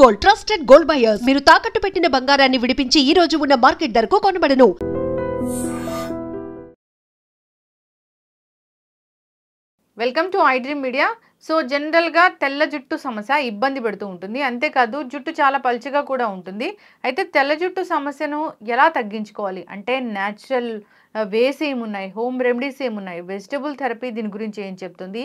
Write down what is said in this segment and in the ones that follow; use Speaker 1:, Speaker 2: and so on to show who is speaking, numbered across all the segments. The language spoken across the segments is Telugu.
Speaker 1: Gold trusted gold buyers. మీరు తాకట్టు పెట్టిన బంగారాన్ని విడిపించి ఈ రోజు ఉన్న మార్కెట్ ధరకు కొనబడను.
Speaker 2: Welcome to I Dream Media. So జనరల్గా తెల్ల జుట్టు సమస్య ఇబ్బంది పెడుతూ ఉంటుంది. అంతేకాదు జుట్టు చాలా పలుచగా కూడా ఉంటుంది. అయితే తెల్ల జుట్టు సమస్యను ఎలా తగ్గించుకోవాలి అంటే న్యాచురల్ వేస్ ఏమున్నాయి, హోమ్ రెమెడీస్ ఏమున్నాయి, వెజిటబుల్ థెరపీ దీని గురించి ఏం చెప్తుంది,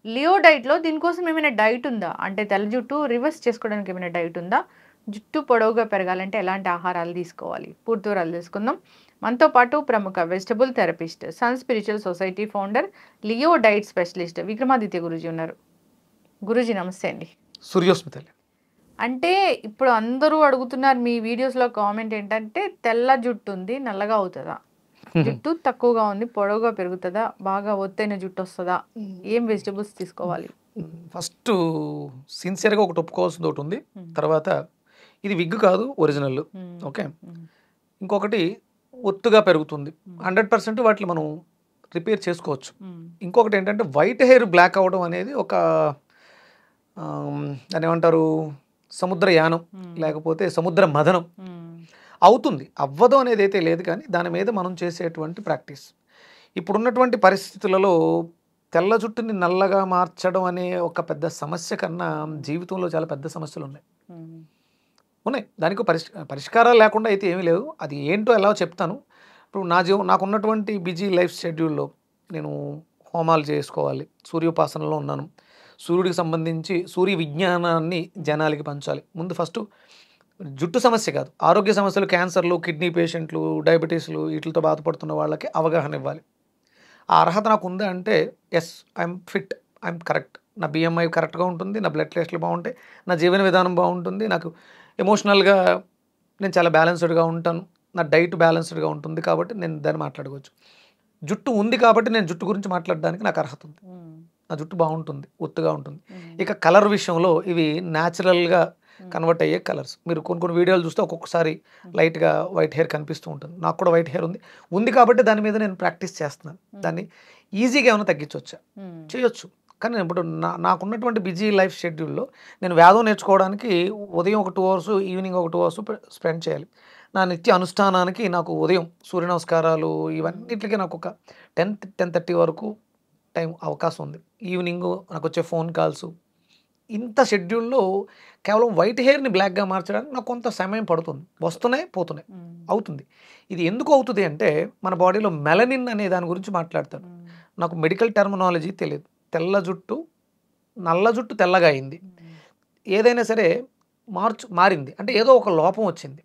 Speaker 2: లియో డైట్లో దీనికోసం ఏమైనా డైట్ ఉందా, అంటే తెల్ల జుట్టు రివర్స్ చేసుకోవడానికి ఏమైనా డైట్ ఉందా, జుట్టు పొడవుగా పెరగాలంటే ఎలాంటి ఆహారాలు తీసుకోవాలి, పూర్తి వివరాలు తెలుసుకుందాం. మనతో పాటు ప్రముఖ vegetable therapist, sun spiritual society founder, Leo diet specialist Vikramaditya Guruji ఉన్నారు. గురూజీ నమస్తే అండి.
Speaker 3: సూర్యోస్మిత.
Speaker 2: అంటే ఇప్పుడు అందరూ అడుగుతున్నారు మీ వీడియోస్లో కామెంట్ ఏంటంటే తెల్ల జుట్టు ఉంది నల్లగా అవుతుందా, జుట్టు తక్కువగా ఉంది పొడవుగా పెరుగుతుందా, బాగా ఒత్తైన జుట్టు వస్తుందా, ఏం వెజిటబుల్స్ తీసుకోవాలి?
Speaker 3: ఫస్ట్ సిన్సియర్గా ఒకటి ఒప్పుకోవాల్సింది ఒకటి ఉంది. తర్వాత ఇది విగ్ కాదు, ఒరిజినల్. ఓకే. ఇంకొకటి ఒత్తుగా పెరుగుతుంది. 100% వాటిని మనం రిపేర్ చేసుకోవచ్చు. ఇంకొకటి ఏంటంటే వైట్ హెయిర్ బ్లాక్ అవ్వడం అనేది ఒక దాన్ని ఏమంటారు, సముద్రయానం లేకపోతే సముద్ర మదనం అవుతుంది. అవ్వదు అనేది అయితే లేదు, కానీ దాని మీద మనం చేసేటువంటి ప్రాక్టీస్. ఇప్పుడున్నటువంటి పరిస్థితులలో తెల్ల జుట్టుని నల్లగా మార్చడం అనే ఒక పెద్ద సమస్య కన్నా జీవితంలో చాలా పెద్ద సమస్యలు ఉన్నాయి. దానికి పరిష్కారాలు లేకుండా అయితే ఏమీ లేవు. అది ఏంటో ఎలా చెప్తాను. ఇప్పుడు నాకున్నటువంటి బిజీ లైఫ్ షెడ్యూల్లో నేను హోమాలు చేసుకోవాలి, సూర్యోపాసనలో ఉన్నాను. సూర్యుడికి సంబంధించి సూర్య విజ్ఞానాన్ని జనాలకి పంచాలి. ముందు ఫస్ట్ జుట్టు సమస్య కాదు, ఆరోగ్య సమస్యలు, క్యాన్సర్లు, కిడ్నీ పేషెంట్లు, డయాబెటీస్లు వీటితో బాధపడుతున్న వాళ్ళకి అవగాహన ఇవ్వాలి. ఆ అర్హత నాకు ఉందా అంటే yes, I'm fit, I'm correct, నా బిఎంఐ కరెక్ట్గా ఉంటుంది, నా బ్లడ్ టెస్ట్లు బాగుంటాయి, నా జీవన విధానం బాగుంటుంది, నాకు ఎమోషనల్గా నేను చాలా బ్యాలెన్స్డ్గా ఉంటాను, నా డైట్ బ్యాలెన్స్డ్గా ఉంటుంది, కాబట్టి నేను దాన్ని మాట్లాడుకోవచ్చు. జుట్టు ఉంది కాబట్టి నేను జుట్టు గురించి మాట్లాడడానికి నాకు అర్హత ఉంది. నా జుట్టు బాగుంటుంది, ఒత్తుగా ఉంటుంది. ఇక కలర్ విషయంలో ఇవి న్యాచురల్గా కన్వర్ట్ అయ్యే కలర్స్. మీరు కొన్ని వీడియోలు చూస్తే ఒక్కొక్కసారి లైట్గా వైట్ హెయిర్ కనిపిస్తూ ఉంటుంది. నాకు కూడా వైట్ హెయిర్ ఉంది కాబట్టి దాని మీద నేను ప్రాక్టీస్ చేస్తున్నాను. దాన్ని ఈజీగా ఏమైనా తగ్గించవచ్చా, చేయొచ్చు. కానీ ఇప్పుడు నాకున్నటువంటి బిజీ లైఫ్ షెడ్యూల్లో నేను వేదం నేర్చుకోవడానికి ఉదయం ఒక 2 అవర్స్, ఈవినింగ్ ఒక 2 అవర్స్ స్పెండ్ చేయాలి. నా నిత్య అనుష్ఠానానికి నాకు ఉదయం సూర్య నమస్కారాలు ఇవన్నిటికీ నాకు ఒక 10-10:30 వరకు టైం అవకాశం ఉంది. ఈవినింగ్ నాకు వచ్చే ఫోన్ కాల్స్, ఇంత షెడ్యూల్లో కేవలం వైట్ హెయిర్ని బ్లాక్గా మార్చడానికి నాకు కొంత సమయం పడుతుంది. వస్తున్నాయి పోతున్నాయి అవుతుంది. ఇది ఎందుకు అవుతుంది అంటే మన బాడీలో మెలనిన్ అనే దాని గురించి మాట్లాడతాను. నాకు మెడికల్ టెర్మినాలజీ తెలియదు. తెల్ల జుట్టు నల్ల జుట్టు తెల్లగా అయింది, ఏదైనా సరే మారింది అంటే ఏదో ఒక లోపం వచ్చింది.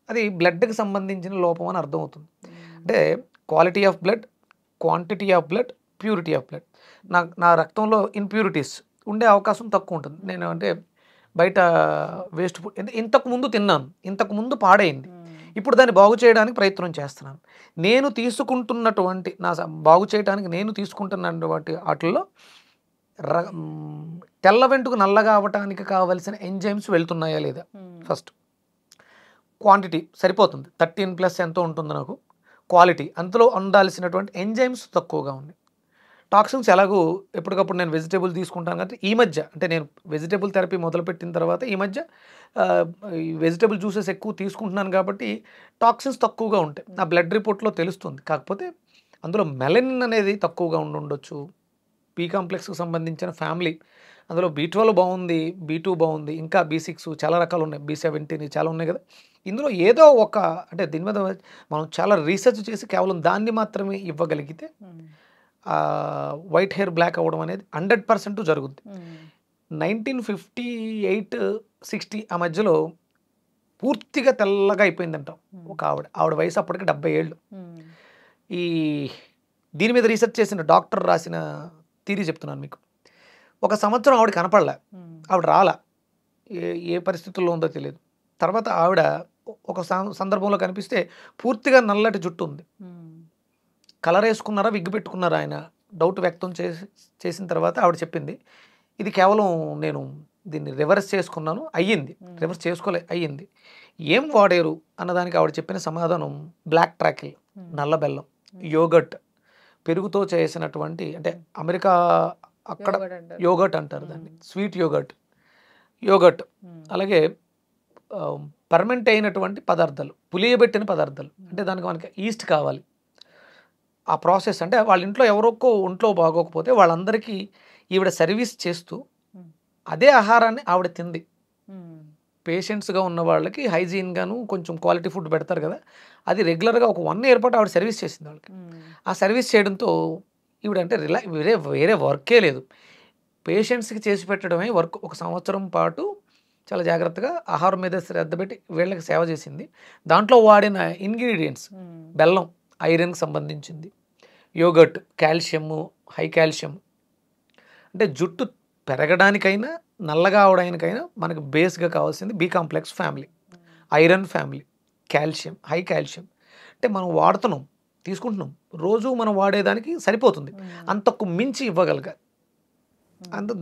Speaker 3: అది బ్లడ్కి సంబంధించిన లోపం అని అర్థమవుతుంది. అంటే quality of blood, quantity of blood, purity of blood. నా రక్తంలో ఇంప్యూరిటీస్ ఉండే అవకాశం తక్కువ ఉంటుంది. నేను అంటే బయట వేస్ట్ ఫుడ్ ఇంతకుముందు తిన్నాను, ఇంతకుముందు పాడైంది, ఇప్పుడు దాన్ని బాగు చేయడానికి ప్రయత్నం చేస్తున్నాను. నేను తీసుకుంటున్నటువంటి బాగు చేయడానికి నేను తీసుకుంటున్నటువంటి వాటిల్లో తెల్ల వెంట్రుక నల్లగా అవ్వటానికి కావలసిన ఎంజైమ్స్ వెళ్తున్నాయా లేదా, ఫస్ట్ క్వాంటిటీ సరిపోతుంది, 13+ ఎంతో ఉంటుంది నాకు. క్వాలిటీ అందులో ఉండాల్సినటువంటి ఎంజైమ్స్ తక్కువగా ఉన్నాయి. టాక్సిన్స్ ఎలాగో ఎప్పటికప్పుడు నేను వెజిటేబుల్ తీసుకుంటాను కాబట్టి ఈ మధ్య అంటే నేను వెజిటేబుల్ థెరపీ మొదలుపెట్టిన తర్వాత ఈ మధ్య వెజిటేబుల్ జ్యూసెస్ ఎక్కువ తీసుకుంటున్నాను కాబట్టి టాక్సిన్స్ తక్కువగా ఉంటాయి. నా బ్లడ్ రిపోర్ట్లో తెలుస్తుంది. కాకపోతే అందులో మెలనిన్ అనేది తక్కువగా ఉండొచ్చు. బి కాంప్లెక్స్కి సంబంధించిన ఫ్యామిలీ అందులో B12 బాగుంది, B2 బాగుంది, ఇంకా B6 చాలా రకాలు ఉన్నాయి, B17 చాలా ఉన్నాయి కదా. ఇందులో ఏదో ఒక అంటే దీని మీద మనం చాలా రీసెర్చ్ చేసి కేవలం దాన్ని మాత్రమే ఇవ్వగలిగితే వైట్ హెయిర్ బ్లాక్ అవ్వడం అనేది 100% జరుగుద్ది. 1958-60 ఆ మధ్యలో పూర్తిగా తెల్లగా అయిపోయిందంటాం ఒక ఆవిడ వయసు అప్పటికి 70 ఏళ్ళు. ఈ దీని మీద రీసెర్చ్ చేసిన డాక్టర్ రాసిన థియరీ చెప్తున్నాను మీకు. 1 సంవత్సరం ఆవిడ కనపడలే, ఆవిడ రాలా, ఏ పరిస్థితుల్లో ఉందో తెలియదు. తర్వాత ఆవిడ ఒక సందర్భంలో కనిపిస్తే పూర్తిగా నల్లటి జుట్టు ఉంది. కలర్ వేసుకున్నారా, విగ్గు పెట్టుకున్నారా ఆయన డౌట్ వ్యక్తం చేసిన తర్వాత ఆవిడ చెప్పింది, ఇది కేవలం నేను దీన్ని రివర్స్ చేసుకున్నాను, అయ్యింది. రివర్స్ చేసుకోలే, అయ్యింది. ఏం వాడారు అన్నదానికి ఆవిడ చెప్పిన సమాధానం బ్లాక్ ట్రాకిల్, నల్ల బెల్లం, యోగట్, పెరుగుతో చేసినటువంటి అంటే అమెరికా అక్కడ యోగట్ అంటారు దాన్ని, స్వీట్ యోగట్, అలాగే పర్మనెంట్ అయినటువంటి పదార్థాలు, పులియబెట్టిన పదార్థాలు, అంటే దానికి మనకి ఈస్ట్ కావాలి. ఆ ప్రాసెస్ అంటే వాళ్ళ ఇంట్లో ఎవరొక్కో ఒంట్లో బాగోకపోతే వాళ్ళందరికీ ఈవిడ సర్వీస్ చేస్తూ అదే ఆహారాన్ని ఆవిడ తింది. పేషెంట్స్గా ఉన్న వాళ్ళకి హైజీన్గాను కొంచెం క్వాలిటీ ఫుడ్ పెడతారు కదా, అది రెగ్యులర్గా ఒక 1 year పాటు ఆవిడ సర్వీస్ చేసింది వాళ్ళకి. ఆ సర్వీస్ చేయడంతో ఈవిడ అంటే వేరే వర్కే లేదు, పేషెంట్స్కి చేసి పెట్టడమే వర్క్. 1 సంవత్సరం పాటు చాలా జాగ్రత్తగా ఆహారం మీద శ్రద్ధ పెట్టి వీళ్ళకి సేవ చేసింది. దాంట్లో వాడిన ఇంగ్రీడియంట్స్ బెల్లం, ఐరన్కి సంబంధించింది, యోగర్ట్, కాల్షియము, హై కాల్షియం. అంటే జుట్టు పెరగడానికైనా నల్లగా అవడానికైనా మనకు బేస్గా కావాల్సింది B complex family, iron family, calcium, high calcium. అంటే మనం వాడుతున్నాం, తీసుకుంటున్నాం, రోజు మనం వాడేదానికి సరిపోతుంది, అంతకు మించి ఇవ్వగలగాలి.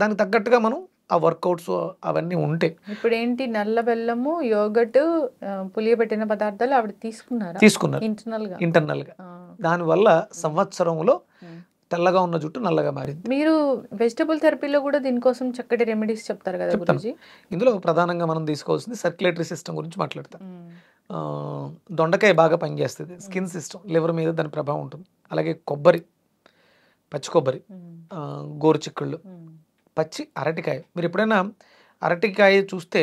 Speaker 3: దానికి తగ్గట్టుగా మనం ఆ వర్కౌట్స్ అవన్నీ ఉంటే.
Speaker 2: ఇప్పుడు ఏంటి, నల్ల బెల్లము, యోగట్, పులియబెట్టిన పదార్థాలు ఆవిడ తీసుకున్నారు
Speaker 3: ఇంటర్నల్గా. దానివల్ల సంవత్సరంలో తెల్లగా ఉన్న జుట్టు నల్లగా మారింది.
Speaker 2: మీరు వెజిటబుల్ థెరపీలో కూడా దీనికోసం చక్కటి రెమెడీస్ చెప్తారు కదా గురూజీ?
Speaker 3: ఇందులో ప్రధానంగా మనం తీసుకోవాల్సింది సర్క్యులేటరీ సిస్టమ్ గురించి మాట్లాడతాం. దొండకాయ బాగా పనిచేస్తుంది, స్కిన్ సిస్టమ్, లివర్ మీద దాని ప్రభావం ఉంటుంది. అలాగే కొబ్బరి, పచ్చి కొబ్బరి, గోరుచిక్కుళ్ళు, పచ్చి అరటికాయ. మీరు ఎప్పుడైనా అరటికాయ చూస్తే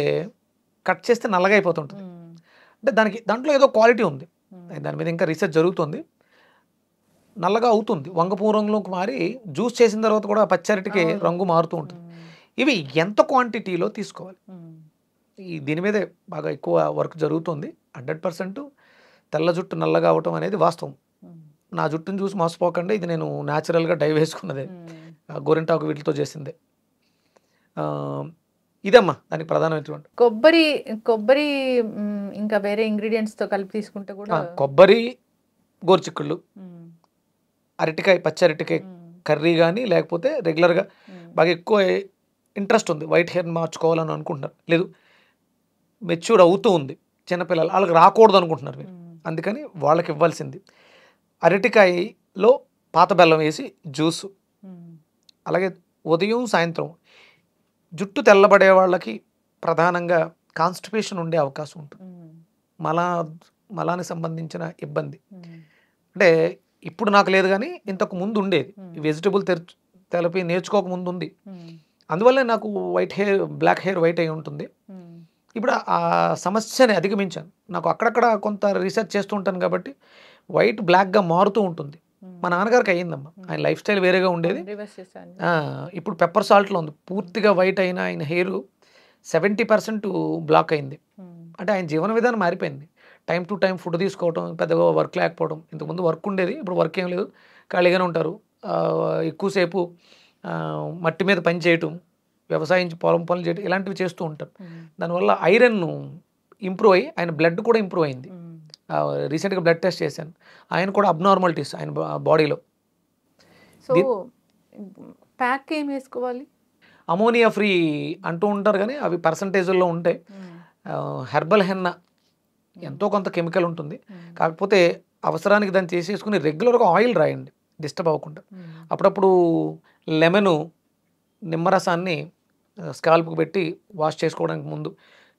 Speaker 3: కట్ చేస్తే నల్లగా అయిపోతుంటుంది, అంటే దాంట్లో ఏదో క్వాలిటీ ఉంది, దాని మీద ఇంకా రీసెర్చ్ జరుగుతుంది. నల్లగా అవుతుంది, వంగపూ రంగులోకి మారి జ్యూస్ చేసిన తర్వాత కూడా పచ్చి అరటికి రంగు మారుతూ ఉంటుంది. ఇవి ఎంత క్వాంటిటీలో తీసుకోవాలి, దీని మీదే బాగా ఎక్కువ వర్క్ జరుగుతుంది. 100% తెల్ల జుట్టు నల్లగా అవటం అనేది వాస్తవం. నా జుట్టును చూసి మోసపోకండి, ఇది నేను న్యాచురల్గా డై వేసుకున్నదే, గోరింటాకు వీటితో చేసిందే. ఇదమ్మా దానికి ప్రధానమైనటువంటి
Speaker 2: కొబ్బరి ఇంకా వేరే ఇంగ్రీడియంట్స్ తో కలిపి తీసుకుంటే కూడా,
Speaker 3: కొబ్బరి, గోరుచిక్కుళ్ళు, అరటికాయ, పచ్చి అరటికాయ కర్రీ కానీ, లేకపోతే రెగ్యులర్గా బాగా ఎక్కువ ఇంట్రెస్ట్ ఉంది, వైట్ హెయిర్ మార్చుకోవాలని అనుకుంటున్నారు, లేదు మెచ్యూర్ అవుతూ ఉంది చిన్నపిల్లలు, వాళ్ళకి రాకూడదు అనుకుంటున్నారు మీరు, అందుకని వాళ్ళకి ఇవ్వాల్సింది అరటికాయలో పాత బెల్లం వేసి జ్యూసు. అలాగే ఉదయం సాయంత్రం జుట్టు తెల్లబడే వాళ్ళకి ప్రధానంగా కాన్స్టిపేషన్ ఉండే అవకాశం ఉంటుంది, మలానికి సంబంధించిన ఇబ్బంది. అంటే ఇప్పుడు నాకు లేదు కానీ ఇంతకు ముందు ఉండేది, వెజిటబుల్ థెరపీ నేర్చుకోక ముందు ఉంది, అందువల్లే నాకు బ్లాక్ హెయిర్ వైట్ అయి ఉంటుంది. ఇప్పుడు ఆ సమస్యని అధిగమించాను, నాకు అక్కడక్కడ కొంత రీసెర్చ్ చేస్తూ ఉంటాను కాబట్టి వైట్ బ్లాక్గా మారుతూ ఉంటుంది. మా నాన్నగారికి అయ్యిందమ్మా, ఆయన లైఫ్ స్టైల్ వేరేగా ఉండేది, ఇప్పుడు పెప్పర్ సాల్ట్లో ఉంది, పూర్తిగా వైట్ అయిన ఆయన హెయిర్ 70% బ్లాక్ అయింది. అంటే ఆయన జీవన విధానం మారిపోయింది, టైం టు టైం ఫుడ్ తీసుకోవడం, పెద్దగా వర్క్ లేకపోవడం. ఇంతకుముందు వర్క్ ఉండేది, ఇప్పుడు వర్క్ ఏం లేదు, ఖాళీగానే ఉంటారు. ఎక్కువసేపు మట్టి మీద పని చేయటం, వ్యవసాయం పొలం పనులు చేయటం, ఇలాంటివి చేస్తూ ఉంటారు. దానివల్ల ఐరన్ ఇంప్రూవ్ అయ్యి ఆయన బ్లడ్ కూడా ఇంప్రూవ్ అయింది. రీసెంట్గా బ్లడ్ టెస్ట్ చేశాను, ఆయన కూడా అబ్నార్మాలిటీస్ ఆయన బాడీలో.
Speaker 2: సో ప్యాక్ ఏం వేసుకోవాలి?
Speaker 3: అమోనియా ఫ్రీ అంటూ ఉంటారు కానీ అవి పర్సంటేజ్లో ఉంటాయి. హెర్బల్ హెన్నా ఎంతో కొంత కెమికల్ ఉంటుంది, కాకపోతే అవసరానికి దాన్ని చేసేసుకుని రెగ్యులర్గా ఆయిల్ రాయండి డిస్టర్బ్ అవ్వకుండా. అప్పుడప్పుడు లెమను, నిమ్మరసాన్ని స్కాల్ప్కి పెట్టి వాష్ చేసుకోవడానికి ముందు.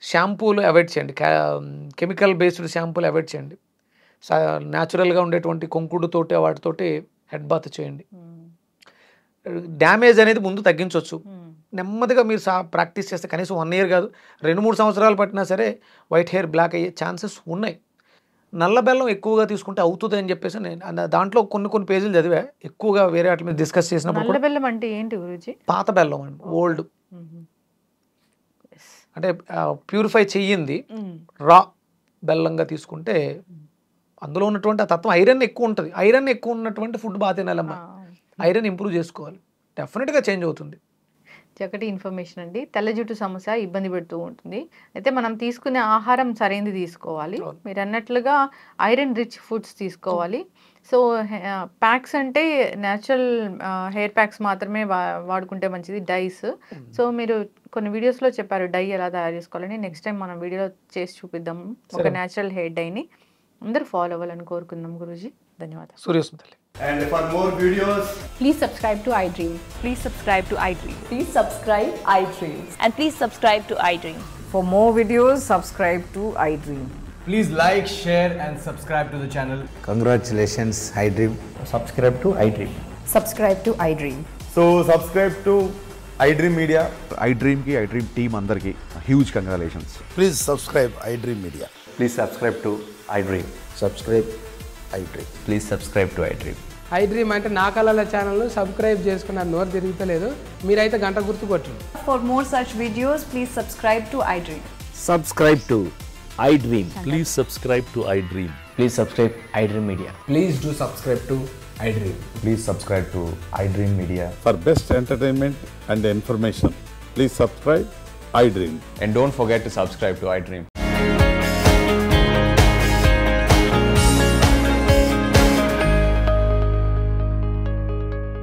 Speaker 3: షాంపూలు అవాయిడ్ చేయండి, కెమికల్ బేస్డ్ షాంపూలు అవాయిడ్ చేయండి. న్యాచురల్గా ఉండేటువంటి కొంకుడుతోటి వాటితోటి హెడ్ బాత్ చేయండి. డ్యామేజ్ అనేది ముందు తగ్గించవచ్చు. నెమ్మదిగా మీరు ప్రాక్టీస్ చేస్తే కనీసం 1 year కాదు 2-3 సంవత్సరాలు పట్టినా సరే వైట్ హెయిర్ బ్లాక్ అయ్యే ఛాన్సెస్ ఉన్నాయి. నల్ల బెల్లం ఎక్కువగా తీసుకుంటే అవుతుంది అని చెప్పేసి నేను దాంట్లో కొన్ని పేజీలు చదివా, ఎక్కువగా వేరే వాటి మీద డిస్కస్ చేసినప్పుడు.
Speaker 2: నల్ల బెల్లం అంటే ఏంటి గురూజీ?
Speaker 3: పాత బెల్లం అండి, ఓల్డ్, అంటే ప్యూరిఫై చెయ్యింది రా బెల్లంగా తీసుకుంటే అందులో ఉన్నటువంటి ఆ తత్వం ఐరన్ ఎక్కువ ఉంటుంది. ఐరన్ ఎక్కువ ఉన్నటువంటి ఫుడ్ బాగా తినాలమ్మా, ఐరన్ ఇంప్రూవ్ చేసుకోవాలి, డెఫినెట్గా చేంజ్ అవుతుంది.
Speaker 2: చక్కటి ఇన్ఫర్మేషన్ అండి. తెల్ల జుట్టు సమస్య ఇబ్బంది పెడుతూ ఉంటుంది, అయితే మనం తీసుకునే ఆహారం సరైనది తీసుకోవాలి. మీరు అన్నట్లుగా ఐరన్ రిచ్ ఫుడ్స్ తీసుకోవాలి. సో ప్యాక్స్ అంటే న్యాచురల్ హెయిర్ ప్యాక్స్ మాత్రమే వాడుకుంటే మంచిది, డైస్. సో మీరు కొన్ని వీడియోస్లో చెప్పారు డై ఎలా తయారు చేసుకోవాలని, నెక్స్ట్ టైం మనం వీడియోలో చేసి చూపిద్దాం ఒక న్యాచురల్ హెయిర్ డైని. అందరూ ఫాలో అవ్వాలని కోరుకుందాం గురూజీ. ధన్యవాదాలు.
Speaker 3: సూర్యస్మితల్లి.
Speaker 4: And for more videos,
Speaker 5: Please subscribe to iDream.
Speaker 6: Please subscribe to iDream.
Speaker 5: Please subscribe iDream.
Speaker 6: And please subscribe to iDream.
Speaker 5: For more videos, subscribe to iDream.
Speaker 4: Please like, share, and subscribe to the channel.
Speaker 6: Congratulations, iDream.
Speaker 7: Subscribe to iDream.
Speaker 5: Subscribe to iDream.
Speaker 4: So subscribe to iDream Media.
Speaker 8: iDream ki iDream team అందరికి huge congratulations.
Speaker 6: Please subscribe iDream Media.
Speaker 7: Please subscribe to iDream.
Speaker 6: Subscribe iDream.
Speaker 7: Please subscribe to iDream.
Speaker 9: iDream అంటే నా కళల ఛానల్ సబ్స్క్రైబ్ చేసుకున్నారు, నోరు తిరుగుతలేదు. మీరైతే గంట గుర్తు కొట్టండి.
Speaker 5: For more such videos, please subscribe to iDream.
Speaker 6: Subscribe to iDream.
Speaker 10: Please subscribe to iDream.
Speaker 7: Please subscribe iDream Media.
Speaker 4: Please do subscribe to iDream.
Speaker 7: Please subscribe to iDream Media.
Speaker 8: For best entertainment and information, please subscribe iDream.
Speaker 7: And don't forget to subscribe to iDream.